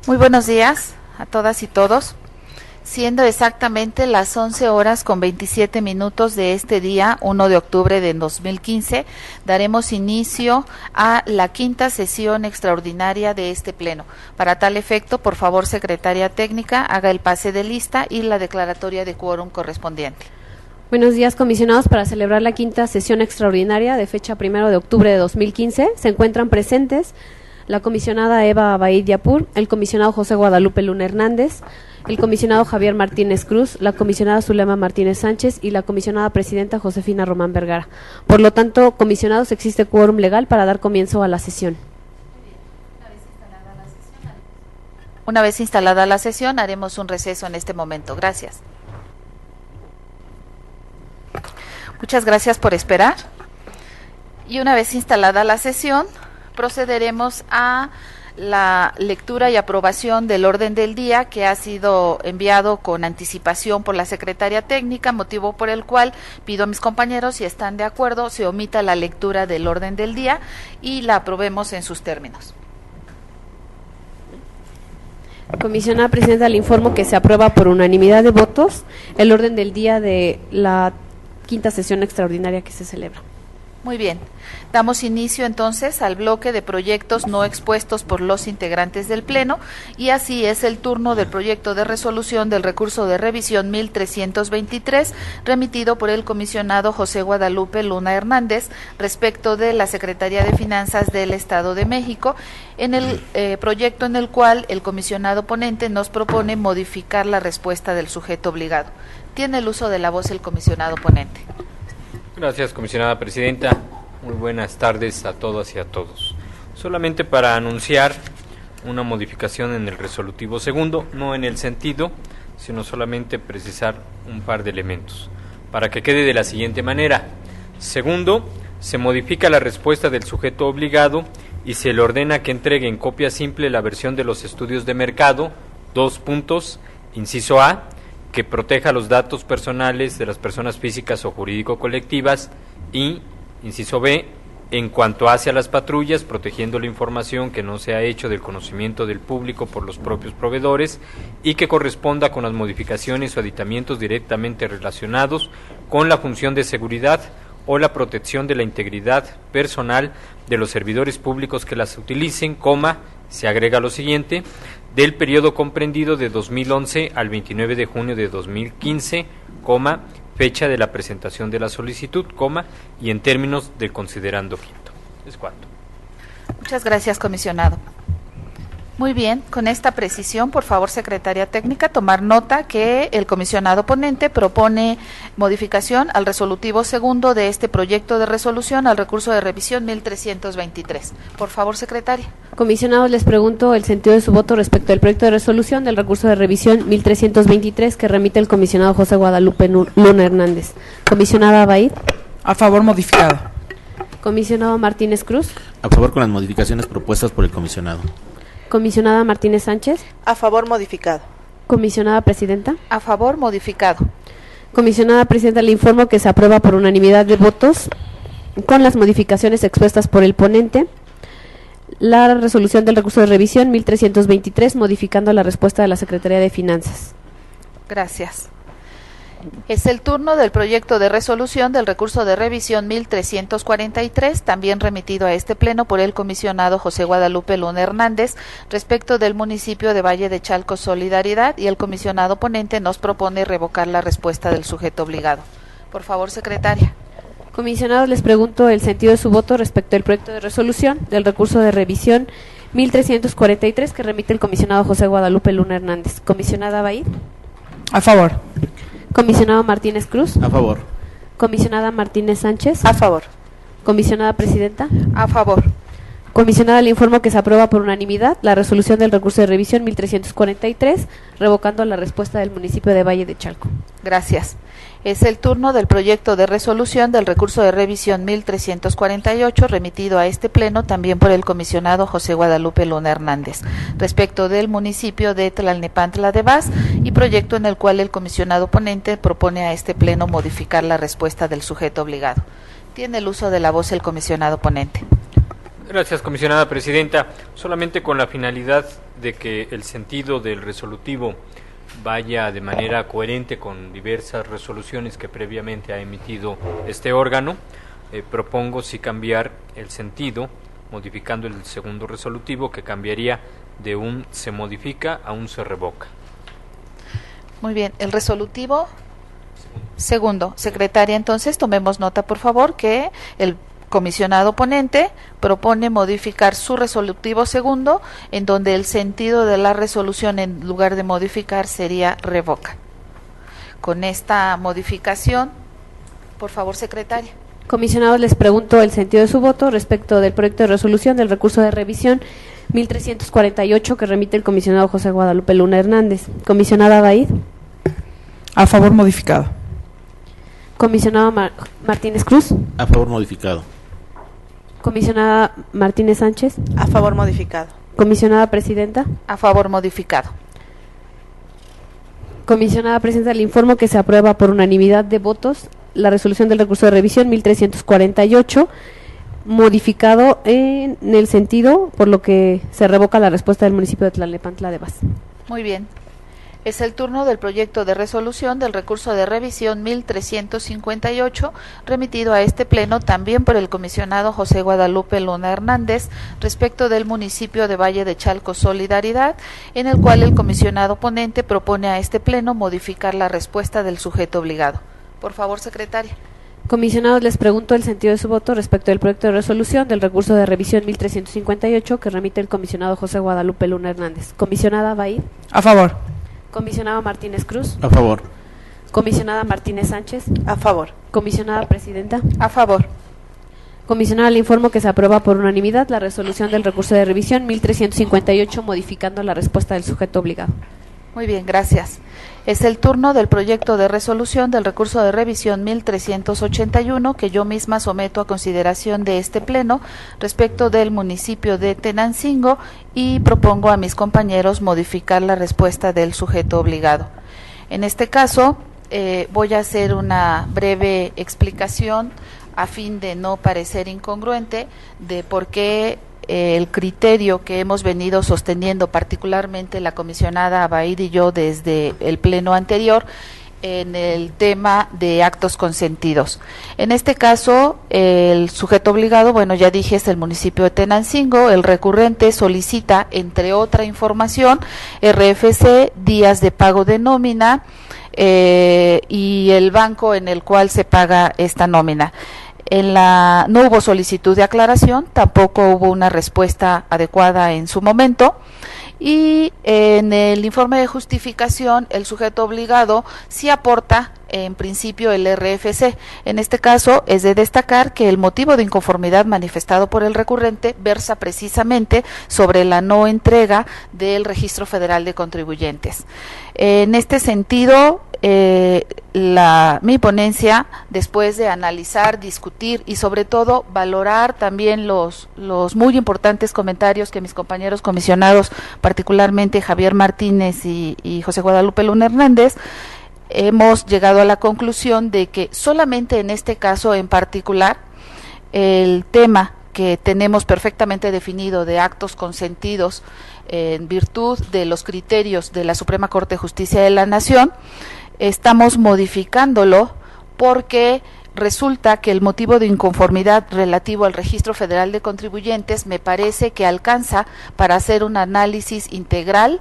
Muy buenos días a todas y todos. Siendo exactamente las 11:27 de este día, 1 de octubre de 2015, daremos inicio a la quinta sesión extraordinaria de este pleno. Para tal efecto, por favor, secretaria técnica, haga el pase de lista y la declaratoria de quórum correspondiente. Buenos días, comisionados. Para celebrar la quinta sesión extraordinaria de fecha 1 de octubre de 2015, se encuentran presentes la comisionada Eva Abaid Yapur, el comisionado José Guadalupe Luna Hernández, el comisionado Javier Martínez Cruz, la comisionada Zulema Martínez Sánchez y la comisionada presidenta Josefina Román Vergara. Por lo tanto, comisionados, existe quórum legal para dar comienzo a la sesión. Una vez instalada la sesión, haremos un receso en este momento. Gracias. Muchas gracias por esperar. Y una vez instalada la sesión, procederemos a la lectura y aprobación del orden del día que ha sido enviado con anticipación por la secretaria técnica, motivo por el cual pido a mis compañeros, si están de acuerdo, se omita la lectura del orden del día y la aprobemos en sus términos. Comisionada presidenta, le informo que se aprueba por unanimidad de votos el orden del día de la quinta sesión extraordinaria que se celebra. Muy bien, damos inicio entonces al bloque de proyectos no expuestos por los integrantes del Pleno y así es el turno del proyecto de resolución del recurso de revisión 1323 remitido por el comisionado José Guadalupe Luna Hernández respecto de la Secretaría de Finanzas del Estado de México, en el proyecto en el cual el comisionado ponente nos propone modificar la respuesta del sujeto obligado. Tiene el uso de la voz el comisionado ponente. Gracias, comisionada presidenta. Muy buenas tardes a todas y a todos. Solamente para anunciar una modificación en el resolutivo segundo, no en el sentido, sino solamente precisar un par de elementos, para que quede de la siguiente manera. Segundo, se modifica la respuesta del sujeto obligado y se le ordena que entregue en copia simple la versión de los estudios de mercado, inciso A, que proteja los datos personales de las personas físicas o jurídico-colectivas y, inciso B, en cuanto hace a las patrullas, protegiendo la información que no se ha hecho del conocimiento del público por los propios proveedores y que corresponda con las modificaciones o aditamientos directamente relacionados con la función de seguridad o la protección de la integridad personal de los servidores públicos que las utilicen, se agrega lo siguiente, del periodo comprendido de 2011 al 29 de junio de 2015, fecha de la presentación de la solicitud, y en términos del considerando quinto. Es cuanto. Muchas gracias, comisionado. Muy bien, con esta precisión, por favor, secretaria técnica, tomar nota que el comisionado ponente propone modificación al resolutivo segundo de este proyecto de resolución al recurso de revisión 1323. Por favor, secretaria. Comisionados, les pregunto el sentido de su voto respecto al proyecto de resolución del recurso de revisión 1323 que remite el comisionado José Guadalupe Luna Hernández. Comisionada Abaid. A favor, modificado. Comisionado Martínez Cruz. A favor con las modificaciones propuestas por el comisionado. Comisionada Martínez Sánchez. A favor, modificado. Comisionada presidenta. A favor, modificado. Comisionada presidenta, le informo que se aprueba por unanimidad de votos con las modificaciones expuestas por el ponente la resolución del recurso de revisión 1323 modificando la respuesta de la Secretaría de Finanzas. Gracias. Es el turno del proyecto de resolución del recurso de revisión 1343, también remitido a este pleno por el comisionado José Guadalupe Luna Hernández, respecto del municipio de Valle de Chalco Solidaridad, y el comisionado ponente nos propone revocar la respuesta del sujeto obligado. Por favor, secretaria. Comisionados, les pregunto el sentido de su voto respecto al proyecto de resolución del recurso de revisión 1343 que remite el comisionado José Guadalupe Luna Hernández. Comisionada Abaid. A favor. Comisionado Martínez Cruz. A favor. Comisionada Martínez Sánchez. A favor. Comisionada presidenta. A favor. Comisionada, le informo que se aprueba por unanimidad la resolución del recurso de revisión 1343, revocando la respuesta del municipio de Valle de Chalco. Gracias. Es el turno del proyecto de resolución del recurso de revisión 1348, remitido a este pleno también por el comisionado José Guadalupe Luna Hernández, respecto del municipio de Tlalnepantla de Vaz, y proyecto en el cual el comisionado ponente propone a este pleno modificar la respuesta del sujeto obligado. Tiene el uso de la voz el comisionado ponente. Gracias, comisionada presidenta. Solamente con la finalidad de que el sentido del resolutivo vaya de manera coherente con diversas resoluciones que previamente ha emitido este órgano, propongo sí cambiar el sentido, modificando el segundo resolutivo, que cambiaría de un se modifica a un se revoca. Muy bien, el resolutivo segundo. Secretaria, entonces tomemos nota, por favor, que el comisionado ponente propone modificar su resolutivo segundo, en donde el sentido de la resolución, en lugar de modificar, sería revoca. Con esta modificación, por favor, secretaria. Comisionados, les pregunto el sentido de su voto respecto del proyecto de resolución del recurso de revisión 1348 que remite el comisionado José Guadalupe Luna Hernández. Comisionada Baid. A favor modificado. Comisionado Martínez Cruz. A favor modificado. Comisionada Martínez Sánchez. A favor modificado. Comisionada Presidenta. A favor modificado. Comisionada Presidenta, le informo que se aprueba por unanimidad de votos la resolución del recurso de revisión 1348, modificado en el sentido por lo que se revoca la respuesta del municipio de Tlalnepantla de Vaz. Muy bien. Es el turno del proyecto de resolución del recurso de revisión 1358, remitido a este pleno también por el comisionado José Guadalupe Luna Hernández, respecto del municipio de Valle de Chalco Solidaridad, en el cual el comisionado ponente propone a este pleno modificar la respuesta del sujeto obligado. Por favor, secretaria. Comisionados, les pregunto el sentido de su voto respecto del proyecto de resolución del recurso de revisión 1358 que remite el comisionado José Guadalupe Luna Hernández. Comisionada Baid. A favor. Comisionado Martínez Cruz. A favor. Comisionada Martínez Sánchez. A favor. Comisionada Presidenta. A favor. Comisionada, le informo que se aprueba por unanimidad la resolución del recurso de revisión 1358, modificando la respuesta del sujeto obligado. Muy bien, gracias. Es el turno del proyecto de resolución del recurso de revisión 1381, que yo misma someto a consideración de este pleno respecto del municipio de Tenancingo, y propongo a mis compañeros modificar la respuesta del sujeto obligado. En este caso, voy a hacer una breve explicación a fin de no parecer incongruente de por qué el criterio que hemos venido sosteniendo, particularmente la comisionada Abaid y yo desde el pleno anterior, en el tema de actos consentidos. En este caso, el sujeto obligado, bueno, ya dije, es el municipio de Tenancingo. El recurrente solicita, entre otra información, RFC, días de pago de nómina y el banco en el cual se paga esta nómina. No hubo solicitud de aclaración, tampoco hubo una respuesta adecuada en su momento, y en el informe de justificación el sujeto obligado sí aporta en principio el RFC. En este caso es de destacar que el motivo de inconformidad manifestado por el recurrente versa precisamente sobre la no entrega del Registro Federal de Contribuyentes. En este sentido, mi ponencia, después de analizar, discutir y sobre todo valorar también los muy importantes comentarios que mis compañeros comisionados, particularmente Javier Martínez y José Guadalupe Luna Hernández, hemos llegado a la conclusión de que solamente en este caso en particular, el tema que tenemos perfectamente definido de actos consentidos en virtud de los criterios de la Suprema Corte de Justicia de la Nación, estamos modificándolo porque resulta que el motivo de inconformidad relativo al Registro Federal de Contribuyentes me parece que alcanza para hacer un análisis integral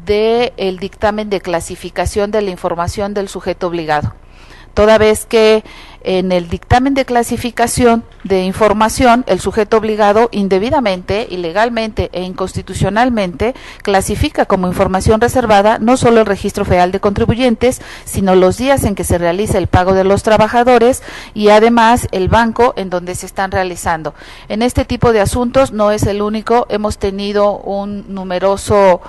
del dictamen de clasificación de la información del sujeto obligado, toda vez que en el dictamen de clasificación de información el sujeto obligado indebidamente, ilegalmente e inconstitucionalmente clasifica como información reservada no solo el Registro Federal de Contribuyentes, sino los días en que se realiza el pago de los trabajadores y además el banco en donde se están realizando. En este tipo de asuntos no es el único, hemos tenido un numeroso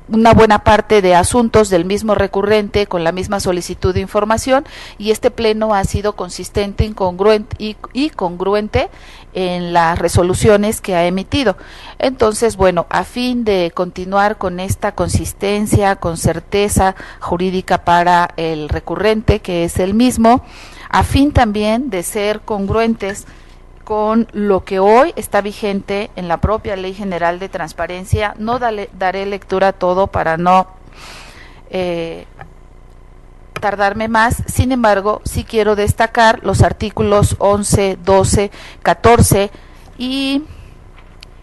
una buena parte de asuntos del mismo recurrente con la misma solicitud de información, y este pleno ha sido consistente, incongruente y congruente en las resoluciones que ha emitido. Entonces, bueno, a fin de continuar con esta consistencia, con certeza jurídica para el recurrente, que es el mismo, a fin también de ser congruentes con lo que hoy está vigente en la propia Ley General de Transparencia. No daré lectura a todo para no tardarme más. Sin embargo, sí quiero destacar los artículos 11, 12, 14 y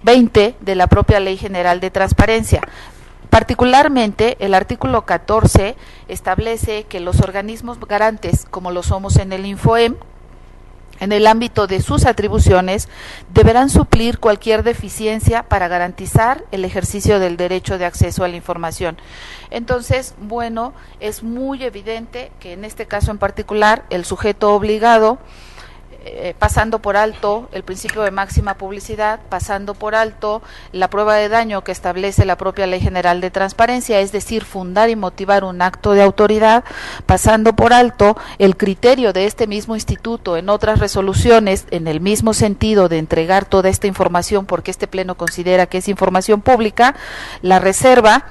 20 de la propia Ley General de Transparencia. Particularmente, el artículo 14 establece que los organismos garantes, como lo somos en el INFOEM, en el ámbito de sus atribuciones, deberán suplir cualquier deficiencia para garantizar el ejercicio del derecho de acceso a la información. Entonces, bueno, es muy evidente que en este caso en particular, el sujeto obligado, pasando por alto el principio de máxima publicidad, pasando por alto la prueba de daño que establece la propia Ley General de Transparencia, es decir, fundar y motivar un acto de autoridad, pasando por alto el criterio de este mismo instituto en otras resoluciones en el mismo sentido de entregar toda esta información porque este pleno considera que es información pública, la reserva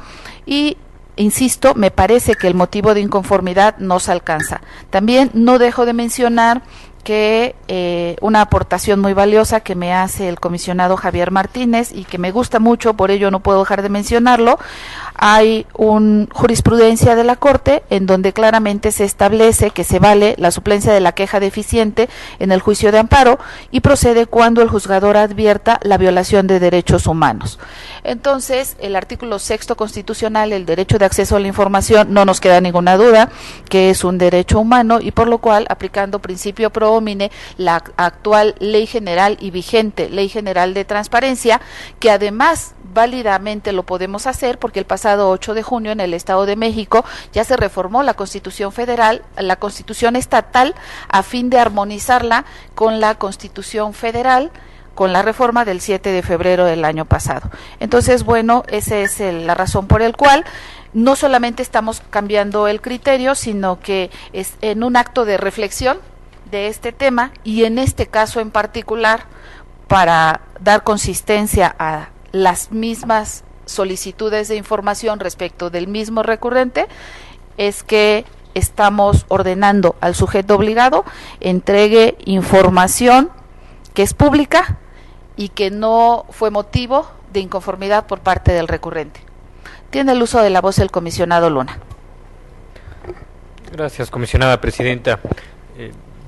y insisto, me parece que el motivo de inconformidad no se alcanza. También no dejo de mencionar que una aportación muy valiosa que me hace el comisionado Javier Martínez y que me gusta mucho, por ello no puedo dejar de mencionarlo. Hay una jurisprudencia de la Corte en donde claramente se establece que se vale la suplencia de la queja deficiente en el juicio de amparo y procede cuando el juzgador advierta la violación de derechos humanos. Entonces, el artículo 6º constitucional, el derecho de acceso a la información, no nos queda ninguna duda que es un derecho humano y por lo cual, aplicando principio pro homine, la actual ley general y vigente Ley General de Transparencia, que además válidamente lo podemos hacer porque el pasado 8 de junio en el Estado de México ya se reformó la Constitución Federal, la Constitución Estatal, a fin de armonizarla con la Constitución Federal, con la reforma del 7 de febrero del año pasado. Entonces, bueno, esa es la razón por la cual no solamente estamos cambiando el criterio, sino que es en un acto de reflexión de este tema y en este caso en particular para dar consistencia a las mismas solicitudes de información respecto del mismo recurrente, es que estamos ordenando al sujeto obligado entregue información que es pública y que no fue motivo de inconformidad por parte del recurrente. Tiene el uso de la voz el comisionado Luna. Gracias, comisionada presidenta.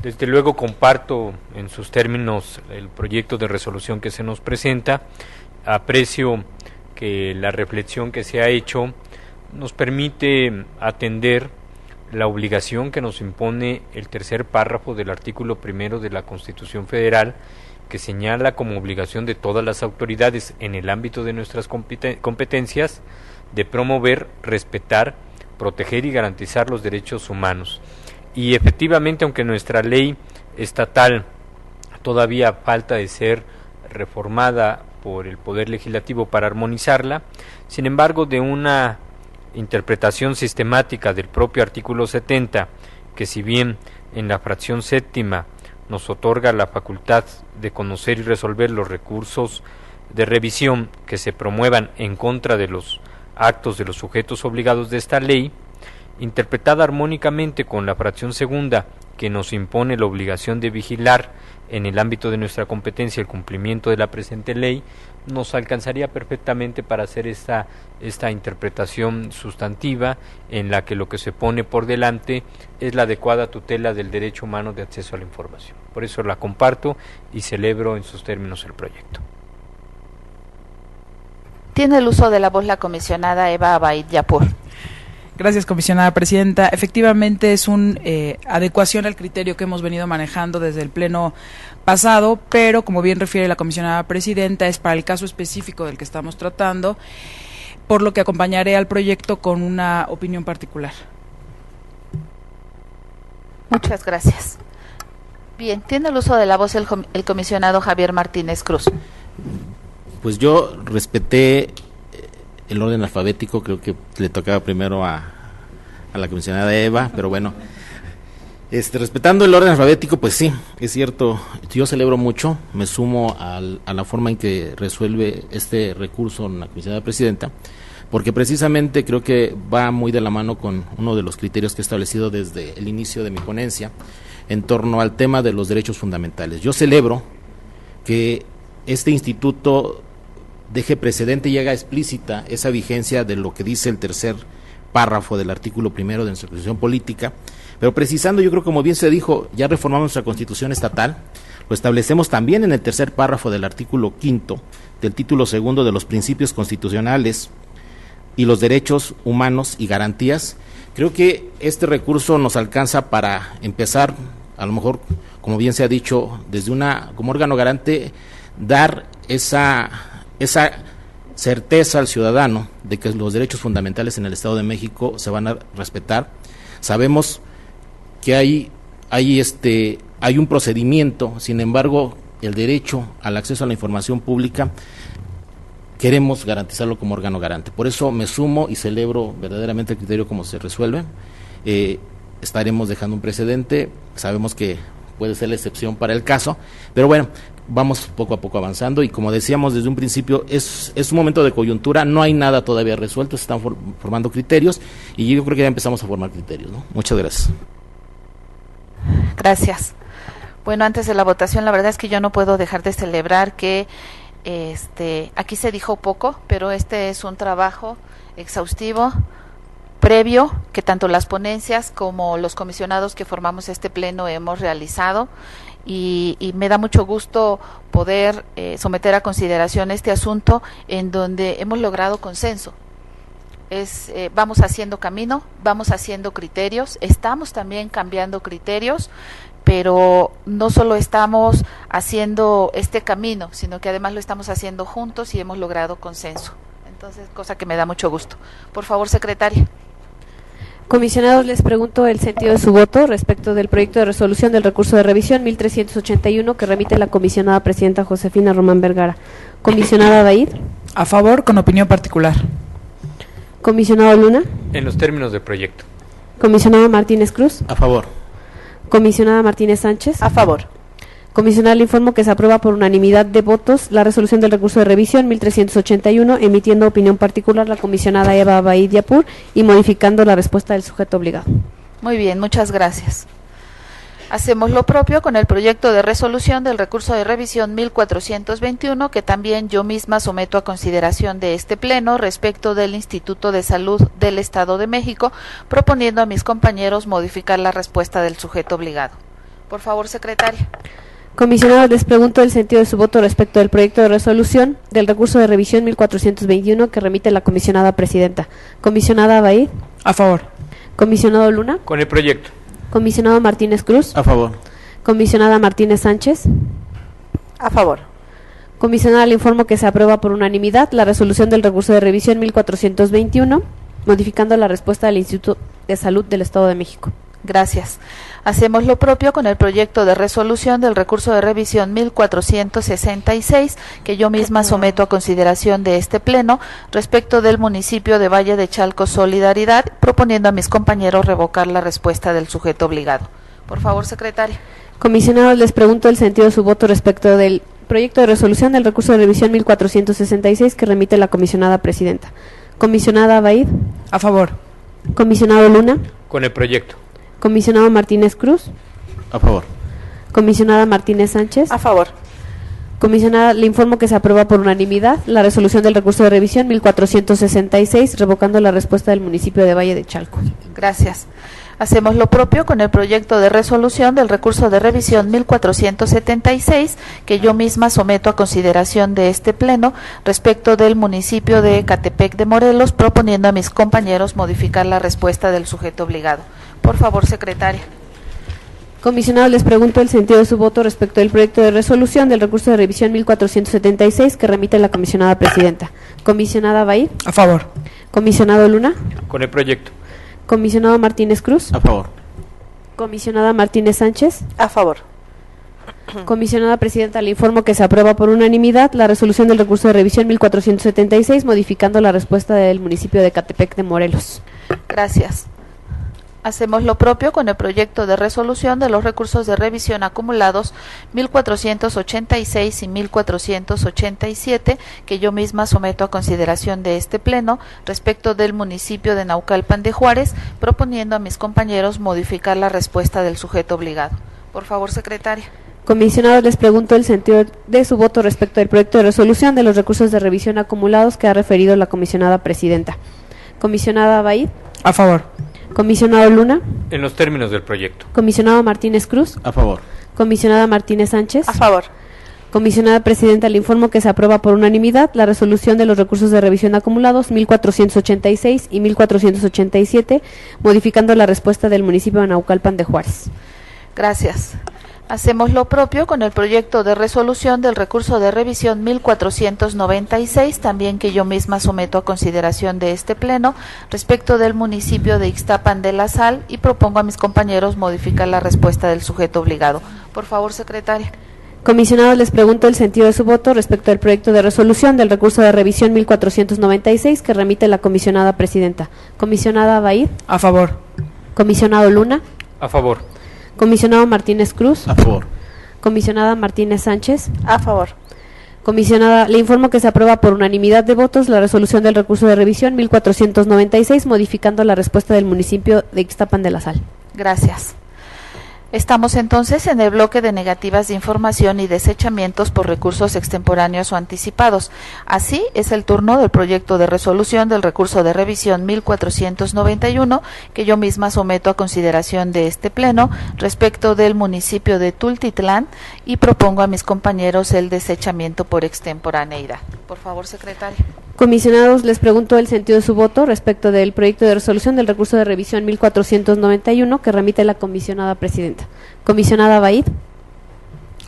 Desde luego comparto en sus términos el proyecto de resolución que se nos presenta. Aprecio que la reflexión que se ha hecho nos permite atender la obligación que nos impone el tercer párrafo del artículo 1 de la Constitución Federal, que señala como obligación de todas las autoridades en el ámbito de nuestras competencias de promover, respetar, proteger y garantizar los derechos humanos. Y efectivamente, aunque nuestra ley estatal todavía falta de ser reformada por el Poder Legislativo para armonizarla, sin embargo, de una interpretación sistemática del propio artículo 70, que si bien en la fracción séptima nos otorga la facultad de conocer y resolver los recursos de revisión que se promuevan en contra de los actos de los sujetos obligados de esta ley, interpretada armónicamente con la fracción segunda, que nos impone la obligación de vigilar en el ámbito de nuestra competencia el cumplimiento de la presente ley, nos alcanzaría perfectamente para hacer esta interpretación sustantiva en la que lo que se pone por delante es la adecuada tutela del derecho humano de acceso a la información. Por eso la comparto y celebro en sus términos el proyecto. Tiene el uso de la voz la comisionada Eva Abaid Yapur. Gracias, comisionada presidenta. Efectivamente es una adecuación al criterio que hemos venido manejando desde el pleno pasado, pero como bien refiere la comisionada presidenta, es para el caso específico del que estamos tratando, por lo que acompañaré al proyecto con una opinión particular. Muchas gracias. Bien, tiene el uso de la voz el comisionado Javier Martínez Cruz. Pues yo respeté el orden alfabético, creo que le tocaba primero a la comisionada Eva, pero bueno, respetando el orden alfabético, pues sí, es cierto, yo celebro mucho, me sumo a la forma en que resuelve este recurso la comisionada presidenta, porque precisamente creo que va muy de la mano con uno de los criterios que he establecido desde el inicio de mi ponencia en torno al tema de los derechos fundamentales. Yo celebro que este instituto deje precedente y haga explícita esa vigencia de lo que dice el tercer párrafo del artículo 1 de nuestra Constitución Política, pero precisando, yo creo, como bien se dijo, ya reformamos nuestra Constitución estatal, lo establecemos también en el tercer párrafo del artículo 5 del título 2 de los principios constitucionales y los derechos humanos y garantías. Creo que este recurso nos alcanza para empezar, a lo mejor, como bien se ha dicho, desde como órgano garante, dar esa certeza al ciudadano de que los derechos fundamentales en el Estado de México se van a respetar. Sabemos que hay un procedimiento, sin embargo, el derecho al acceso a la información pública queremos garantizarlo como órgano garante. Por eso me sumo y celebro verdaderamente el criterio como se resuelve. Estaremos dejando un precedente, sabemos que puede ser la excepción para el caso, pero bueno, vamos poco a poco avanzando y como decíamos desde un principio, es un momento de coyuntura, no hay nada todavía resuelto, se están formando criterios y yo creo que ya empezamos a formar criterios, ¿no? Muchas gracias. Gracias. Bueno, antes de la votación, la verdad es que yo no puedo dejar de celebrar que aquí se dijo poco, pero este es un trabajo exhaustivo, previo, que tanto las ponencias como los comisionados que formamos este pleno hemos realizado y me da mucho gusto poder someter a consideración este asunto en donde hemos logrado consenso. Vamos haciendo camino, vamos haciendo criterios, estamos también cambiando criterios, pero no solo estamos haciendo este camino, sino que además lo estamos haciendo juntos y hemos logrado consenso. Entonces, cosa que me da mucho gusto. Por favor, secretaria. Comisionados, les pregunto el sentido de su voto respecto del proyecto de resolución del recurso de revisión 1381 que remite la comisionada presidenta Josefina Román Vergara. Comisionada Baid. A favor, con opinión particular. Comisionado Luna. En los términos del proyecto. Comisionado Martínez Cruz. A favor. Comisionada Martínez Sánchez. A favor. Comisionada, le informo que se aprueba por unanimidad de votos la resolución del recurso de revisión 1381, emitiendo opinión particular la comisionada Eva Baid Yapur y modificando la respuesta del sujeto obligado. Muy bien, muchas gracias. Hacemos lo propio con el proyecto de resolución del recurso de revisión 1421, que también yo misma someto a consideración de este pleno respecto del Instituto de Salud del Estado de México, proponiendo a mis compañeros modificar la respuesta del sujeto obligado. Por favor, secretaria. Comisionados, les pregunto el sentido de su voto respecto del proyecto de resolución del recurso de revisión 1421 que remite la comisionada presidenta. Comisionada Baid. A favor. Comisionado Luna. Con el proyecto. Comisionado Martínez Cruz. A favor. Comisionada Martínez Sánchez. A favor. Comisionada, le informo que se aprueba por unanimidad la resolución del recurso de revisión 1421, modificando la respuesta del Instituto de Salud del Estado de México. Gracias. Hacemos lo propio con el proyecto de resolución del recurso de revisión 1466, que yo misma someto a consideración de este pleno respecto del municipio de Valle de Chalco Solidaridad, proponiendo a mis compañeros revocar la respuesta del sujeto obligado. Por favor, secretaria. Comisionados, les pregunto el sentido de su voto respecto del proyecto de resolución del recurso de revisión 1466 que remite la comisionada presidenta. Comisionada Baid. A favor. Comisionado Luna. Con el proyecto. Comisionado Martínez Cruz. A favor. Comisionada Martínez Sánchez. A favor. Comisionada, le informo que se aprueba por unanimidad la resolución del recurso de revisión 1466, revocando la respuesta del municipio de Valle de Chalco. Gracias. Hacemos lo propio con el proyecto de resolución del recurso de revisión 1476, que yo misma someto a consideración de este pleno respecto del municipio de Ecatepec de Morelos, proponiendo a mis compañeros modificar la respuesta del sujeto obligado. Por favor, secretaria. Comisionados, les pregunto el sentido de su voto respecto del proyecto de resolución del recurso de revisión 1476 que remite la comisionada presidenta. Comisionada Baid. A favor. Comisionado Luna. Con el proyecto. Comisionado Martínez Cruz. A favor. Comisionada Martínez Sánchez. A favor. Comisionada presidenta, le informo que se aprueba por unanimidad la resolución del recurso de revisión 1476, modificando la respuesta del municipio de Ecatepec de Morelos. Gracias. Hacemos lo propio con el proyecto de resolución de los recursos de revisión acumulados 1486 y 1487, que yo misma someto a consideración de este pleno respecto del municipio de Naucalpan de Juárez, proponiendo a mis compañeros modificar la respuesta del sujeto obligado. Por favor, secretaria. Comisionados, les pregunto el sentido de su voto respecto del proyecto de resolución de los recursos de revisión acumulados que ha referido la comisionada presidenta. Comisionada Baid. A favor. Comisionado Luna. En los términos del proyecto. Comisionado Martínez Cruz. A favor. Comisionada Martínez Sánchez. A favor. Comisionada presidenta, le informo que se aprueba por unanimidad la resolución de los recursos de revisión acumulados 1486 y 1487, modificando la respuesta del municipio de Naucalpan de Juárez. Gracias. Hacemos lo propio con el proyecto de resolución del recurso de revisión 1496, también que yo misma someto a consideración de este pleno respecto del municipio de Ixtapan de la Sal, y propongo a mis compañeros modificar la respuesta del sujeto obligado. Por favor, secretaria. Comisionados, les pregunto el sentido de su voto respecto al proyecto de resolución del recurso de revisión 1496 que remite la comisionada presidenta. Comisionada Baid. A favor. Comisionado Luna. A favor. Comisionado Martínez Cruz. A favor. Comisionada Martínez Sánchez. A favor. Comisionada, le informo que se aprueba por unanimidad de votos la resolución del recurso de revisión 1496, modificando la respuesta del municipio de Ixtapan de la Sal. Gracias. Estamos entonces en el bloque de negativas de información y desechamientos por recursos extemporáneos o anticipados. Así es el turno del proyecto de resolución del recurso de revisión 1491, que yo misma someto a consideración de este pleno respecto del municipio de Tultitlán, y propongo a mis compañeros el desechamiento por extemporaneidad. Por favor, secretaria. Comisionados, les pregunto el sentido de su voto respecto del proyecto de resolución del recurso de revisión 1491 que remite la comisionada presidenta. Comisionada Baid.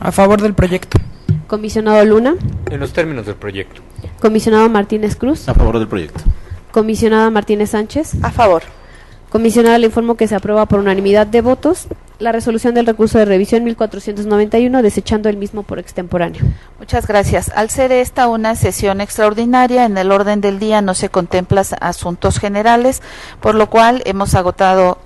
A favor del proyecto. Comisionado Luna. En los términos del proyecto. Comisionado Martínez Cruz. A favor del proyecto. Comisionada Martínez Sánchez. A favor. Comisionada, le informo que se aprueba por unanimidad de votos la resolución del recurso de revisión 1491, desechando el mismo por extemporáneo. Muchas gracias. Al ser esta una sesión extraordinaria, en el orden del día no se contemplan asuntos generales, por lo cual hemos agotado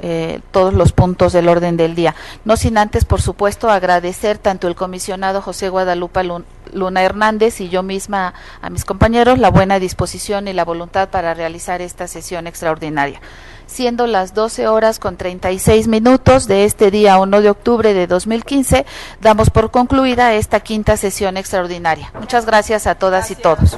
todos los puntos del orden del día. No sin antes, por supuesto, agradecer tanto el comisionado José Guadalupe Luna Hernández y yo misma a mis compañeros la buena disposición y la voluntad para realizar esta sesión extraordinaria. Siendo las 12:36 de este día 1 de octubre de 2015, damos por concluida esta quinta sesión extraordinaria. Muchas gracias a todas y todos.